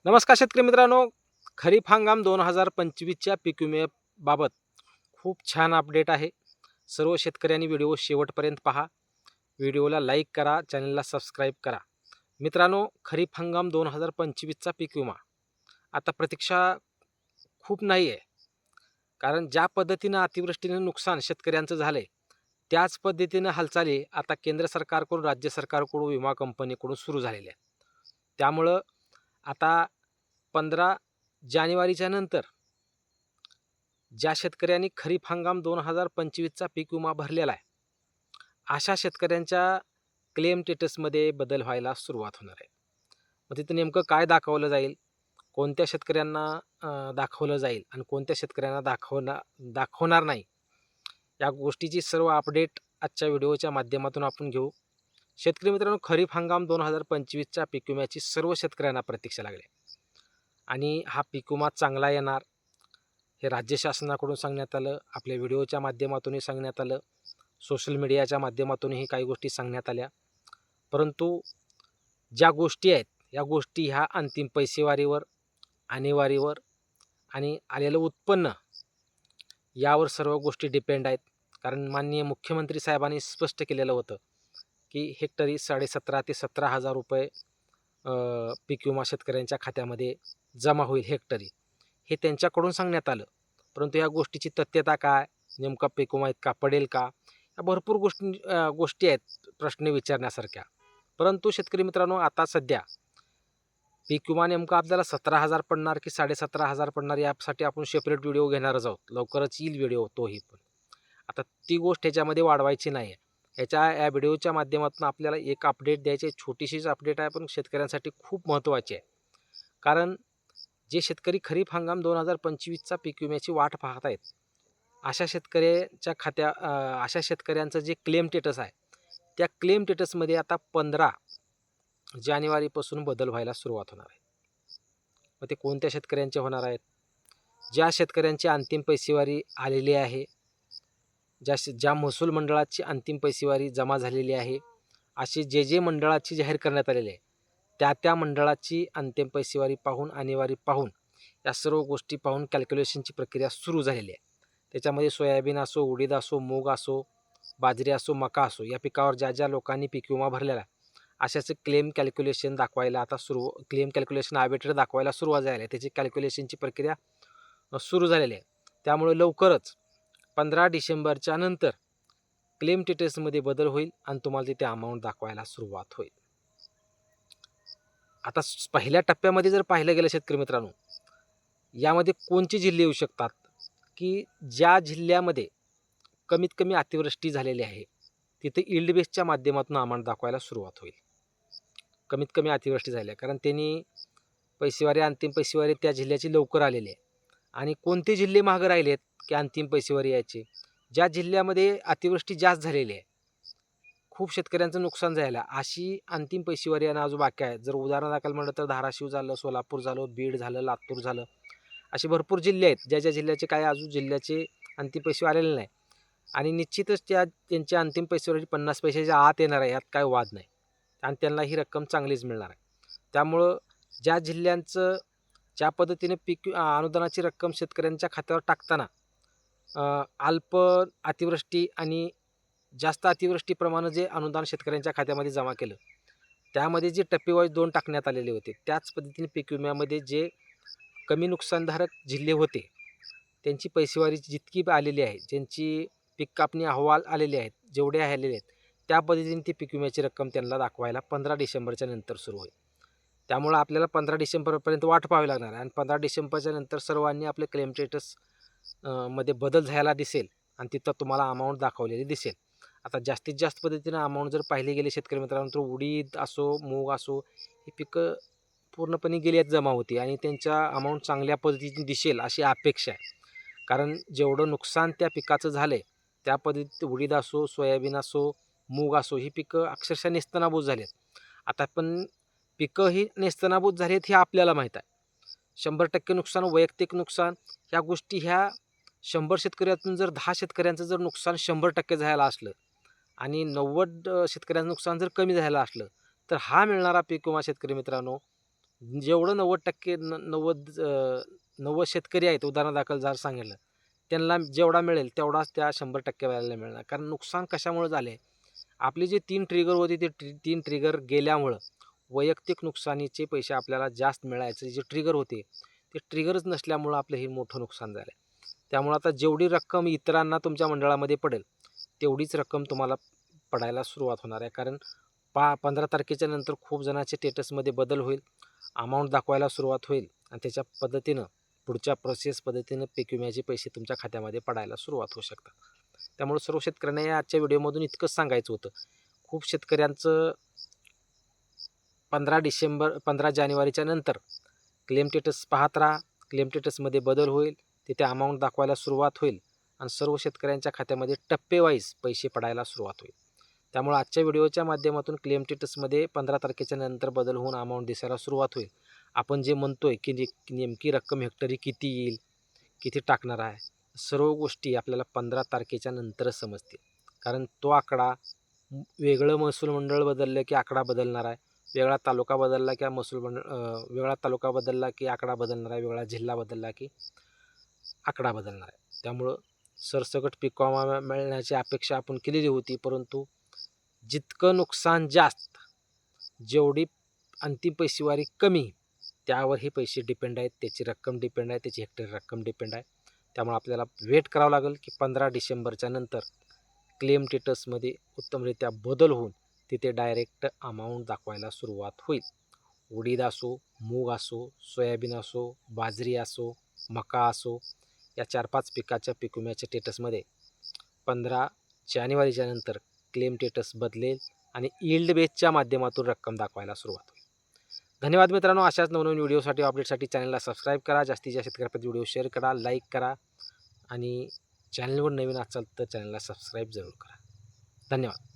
नमस्कार शेतकरी मित्रांनो, खरीप हंगाम 2025च्या पीक विम्याबाबत खूप छान अपडेट आहे. सर्व शेतकऱ्यांनी व्हिडिओ शेवटपर्यंत पहा. व्हिडिओला लाईक करा, चॅनलला सबस्क्राईब करा. मित्रांनो, खरीप हंगाम 2025चा पीक विमा आता प्रतीक्षा खूप नाही आहे. कारण ज्या पद्धतीनं अतिवृष्टीनं नुकसान शेतकऱ्यांचं झालंय, त्याच पद्धतीनं हालचाली आता केंद्र सरकारकडून, राज्य सरकारकडून, विमा कंपनीकडून सुरू झालेल्या आहेत. त्यामुळं आता 15 जानेवारीच्या नंतर ज्या शेतकऱ्यांनी खरीप हंगाम 2025चा पीक विमा भरलेला आहे, अशा शेतकऱ्यांच्या क्लेम स्टेटसमध्ये बदल व्हायला सुरुवात होणार आहे. मग तिथं नेमकं काय दाखवलं जाईल, कोणत्या शेतकऱ्यांना दाखवलं जाईल आणि कोणत्या शेतकऱ्यांना दाखवणार नाही, या गोष्टीची सर्व अपडेट आजच्या व्हिडिओच्या माध्यमातून आपण घेऊ. शेतकरी मित्रांनो, खरीप हंगाम 2025च्या पीक विम्याची सर्व शेतकऱ्यांना प्रतीक्षा लागली आणि हा पीक विमा चांगला येणार हे राज्य शासनाकडून सांगण्यात आलं, आपल्या व्हिडिओच्या माध्यमातूनही सांगण्यात आलं, सोशल मीडियाच्या माध्यमातूनही काही गोष्टी सांगण्यात आल्या. परंतु ज्या गोष्टी आहेत, या गोष्टी ह्या अंतिम पैसेवारीवर, आणेवारीवर आणि आलेलं उत्पन्न यावर सर्व गोष्टी डिपेंड आहेत. कारण माननीय मुख्यमंत्री साहेबांनी स्पष्ट केलेलं होतं की हेक्टरी 17,500 ते 17,000 रुपये पीक विमा शेतकऱ्यांच्या खात्यामध्ये जमा होईल हेक्टरी, हे त्यांच्याकडून सांगण्यात आलं. परंतु या गोष्टीची तथ्यता काय, नेमका पीक विमा इतका पडेल का, या भरपूर गोष्टी आहेत प्रश्न विचारण्यासारख्या. परंतु शेतकरी मित्रांनो, आता सध्या पीक विमा नेमका आपल्याला 17,000 पडणार की 17,500 पडणार, यासाठी आपण सेपरेट व्हिडिओ घेणारच आहोत. लवकरच येईल व्हिडिओ तोही. पण आता ती गोष्ट ह्याच्यामध्ये वाढवायची नाही आहे. या व्हिडिओच्या माध्यमातून आपल्याला एक अपडेट द्यायची आहे. छोटीशीच अपडेट आहे, पण शेतकऱ्यांसाठी खूप महत्त्वाची आहे. कारण जे शेतकरी खरीप हंगाम 2025चा पीक विम्याची वाट पाहत आहेत, अशा अशा शेतकऱ्यांचं जे क्लेम स्टेटस आहे, त्या क्लेम स्टेटसमध्ये आता 15 जानेवारीपासून बदल व्हायला सुरुवात होणार आहे. मग ते कोणत्या शेतकऱ्यांचे होणार आहेत? ज्या शेतकऱ्यांची अंतिम पैसेवारी आलेली आहे, ज्या महसूल मंडळाची अंतिम पैसेवारी जमा झालेली आहे, अशी जे मंडळाची जाहीर करण्यात आलेली आहे, त्या मंडळाची अंतिम पैसेवारी पाहून, आणेवारी पाहून, या सर्व गोष्टी पाहून कॅल्क्युलेशनची प्रक्रिया सुरू झालेली आहे. त्याच्यामध्ये सोयाबीन असो, उडीद असो, मूग असो, बाजरी असो, मका असो, या पिकावर ज्या लोकांनी पीक विमा भरलेला आहे, अशाचं क्लेम कॅल्क्युलेशन दाखवायला क्लेम कॅल्क्युलेशन आर्बिट्रेटर दाखवायला सुरुवात झाली आहे. त्याची कॅल्क्युलेशनची प्रक्रिया सुरू झालेली आहे. त्यामुळे लवकरच 15 डिसेंबरच्या नंतर क्लेम स्टेटसमध्ये बदल होईल आणि तुम्हाला तिथे अमाऊंट दाखवायला सुरुवात होईल. आता पहिल्या टप्प्यामध्ये जर पाहिलं गेलं शेतकरी मित्रांनो, यामध्ये कोणते जिल्हे येऊ शकतात, की ज्या जिल्ह्यामध्ये कमीत कमी अतिवृष्टी झालेली आहे, तिथे यील्ड बेसच्या माध्यमातून अमाऊंट दाखवायला सुरुवात होईल. कमीत कमी अतिवृष्टी झाली आहे, कारण त्यांनी पैसेवारी, अंतिम पैसेवारी त्या जिल्ह्याची लवकर आलेली आहे. आणि कोणते जिल्हे मागं राहिलेत की अंतिम पैसेवारी यायचे? ज्या जिल्ह्यामध्ये अतिवृष्टी जास्त झालेली आहे, खूप शेतकऱ्यांचं नुकसान झालेलं आहे, अशी अंतिम पैसेवारी आणि अजून बाकी आहे. जर उदाहरण दाखल म्हणलं तर धाराशिव झालं, सोलापूर झालं, बीड झालं, लातूर झालं, असे भरपूर जिल्हे आहेत ज्या जिल्ह्याचे काय अजून जिल्ह्याचे अंतिम पैसे आलेले नाही. आणि निश्चितच त्यांच्या अंतिम पैसेवारी 50 पैशाच्या आत येणार आहे, यात काय वाद नाही. आणि त्यांना ही रक्कम चांगलीच मिळणार आहे. त्यामुळं ज्या जिल्ह्यांचं ज्या पद्धतीने पीक अनुदानाची रक्कम शेतकऱ्यांच्या खात्यावर टाकताना अल्प अतिवृष्टी आणि जास्त अतिवृष्टीप्रमाणे जे अनुदान शेतकऱ्यांच्या खात्यामध्ये जमा केलं, त्यामध्ये जे टप्पेवाईज 2 टाकण्यात आलेले होते, त्याच पद्धतीने पीक विम्यामध्ये जे कमी नुकसानधारक जिल्हे होते, त्यांची पैसेवारी जितकी आलेली आहे, ज्यांची पीक कापणी अहवाल आलेले आहेत, जेवढे आलेले आहेत, त्या पद्धतीने ती पीक विम्याची रक्कम त्यांना दाखवायला 15 डिसेंबरच्या नंतर सुरू होईल. त्यामुळं आपल्याला 15 डिसेंबरपर्यंत वाट पाहावी लागणार आहे आणि 15 डिसेंबरच्या नंतर सर्वांनी आपले क्लेम स्टेटस मध्ये बदल झाला दिसेल आणि तिथं तुम्हाला अमाऊंट दाखवलेली दिसेल. आता जास्तीत जास्त पद्धतीनं अमाऊंट जर पाहिले गेले शेतकरी मित्रांनो, तर उडीद असो, मूग असो, ही पिकं पूर्णपणे गेल्यात जमा होती आणि त्यांच्या अमाऊंट चांगल्या पद्धतीने दिसेल अशी अपेक्षा आहे. कारण जेवढं नुकसान त्या पिकाचं झालं आहे, त्या पद्धतीत उडीद असो, सोयाबीन असो, मूग असो, ही पिकं अक्षरशः नेस्तनाबूत झाली आहेत. आता पण पिकं ही नेस्तनाबूत झाली आहेत हे आपल्याला माहीत आहे. 100% नुकसान, वैयक्तिक नुकसान, ह्या गोष्टी ह्या 100 शेतकऱ्यातून जर 10 शेतकऱ्यांचं जर नुकसान 100% झालं असलं आणि 90 शेतकऱ्यांचं नुकसान जर कमी झालं असलं, तर हा मिळणारा पीक विमा शेतकरी मित्रांनो जेवढं 90% 90 शेतकरी आहेत उदाहरणादाखल जर सांगितलं, त्यांना जेवढा मिळेल तेवढाच त्या 100% वाल्याला मिळणार. कारण नुकसान कशामुळे झाले? आपली जी 3 ट्रिगर होती ते 3 ट्रिगर गेल्यामुळं वैयक्तिक नुकसानीचे पैसे आपल्याला जास्त मिळायचे जे ट्रिगर होते, ते ट्रिगरच नसल्यामुळं आपलं हे मोठं नुकसान झालं. त्यामुळं आता जेवढी रक्कम इतरांना तुमच्या मंडळामध्ये पडेल, तेवढीच रक्कम तुम्हाला पडायला सुरुवात होणार आहे. कारण 15 तारखेच्या नंतर खूप जणांच्या स्टेटसमध्ये बदल होईल, अमाउंट दाखवायला सुरुवात होईल आणि त्याच्या पद्धतीनं पुढच्या प्रोसेस पद्धतीनं पीक विम्याचे पैसे तुमच्या खात्यामध्ये पडायला सुरुवात होऊ शकतात. त्यामुळे सर्व शेतकऱ्यांना या आजच्या व्हिडिओमधून इतकंच सांगायचं होतं. खूप शेतकऱ्यांचं 15 जानेवारीच्या नंतर क्लेम स्टेटस पाहत राहा. क्लेम स्टेटसमध्ये बदल होईल, तिथे अमाउंट दाखवायला सुरुवात होईल आणि सर्व शेतकऱ्यांच्या खात्यामध्ये टप्पेवाईज पैसे पडायला सुरुवात होईल. त्यामुळे आजच्या व्हिडिओच्या माध्यमातून क्लेम स्टेटसमध्ये 15 तारखेच्या नंतर बदल होऊन अमाउंट दिसायला सुरुवात होईल. आपण जे म्हणतोय की नेमकी रक्कम हेक्टरी किती येईल, किती टाकणार आहे, सर्व गोष्टी आपल्याला 15 तारखेच्या नंतरच समजतील. कारण तो आकडा वेगळं महसूल मंडळ बदललं की आकडा बदलणार आहे, वेगळा तालुका बदलला की वेगळा तालुका बदलला की आकडा बदलणार आहे, वेगळा जिल्हा बदलला की आकडा बदलणार आहे. त्यामुळं सरसकट पीक विमा मिळण्याची अपेक्षा आपण केलेली होती, परंतु जितकं नुकसान जास्त, जेवढी अंतिम पैसेवारी कमी, त्यावर हे पैसे डिपेंड आहेत, त्याची रक्कम डिपेंड आहे, त्याची हेक्टरी रक्कम डिपेंड आहे. त्यामुळे आपल्याला वेट करावं लागेल की 15 डिसेंबरच्या नंतर क्लेम स्टेटसमध्ये उत्तमरित्या बदल होऊन तिथे डायरेक्ट अमाऊंट दाखवायला सुरुवात होईल. उडीद असो, मूग असो, सोयाबीन असो, बाजरी असो, मका असो, या 4-5 पिकाच्या पीक विम्याच्या स्टेटसमध्ये 15 जानेवारीच्या नंतर क्लेम स्टेटस बदलेल आणि यील्ड बेसच्या माध्यमातून रक्कम दाखवायला सुरुवात होईल. धन्यवाद मित्रांनो. अशाच नवनवीन व्हिडिओसाठी अपडेटसाठी चॅनलला सबस्क्राईब करा, जास्तीत जास्त शेतकऱ्यापर्यंत व्हिडिओ शेअर करा, लाईक करा आणि चॅनलवर नवीन असाल तर चॅनलला सबस्क्राईब जरूर करा. धन्यवाद.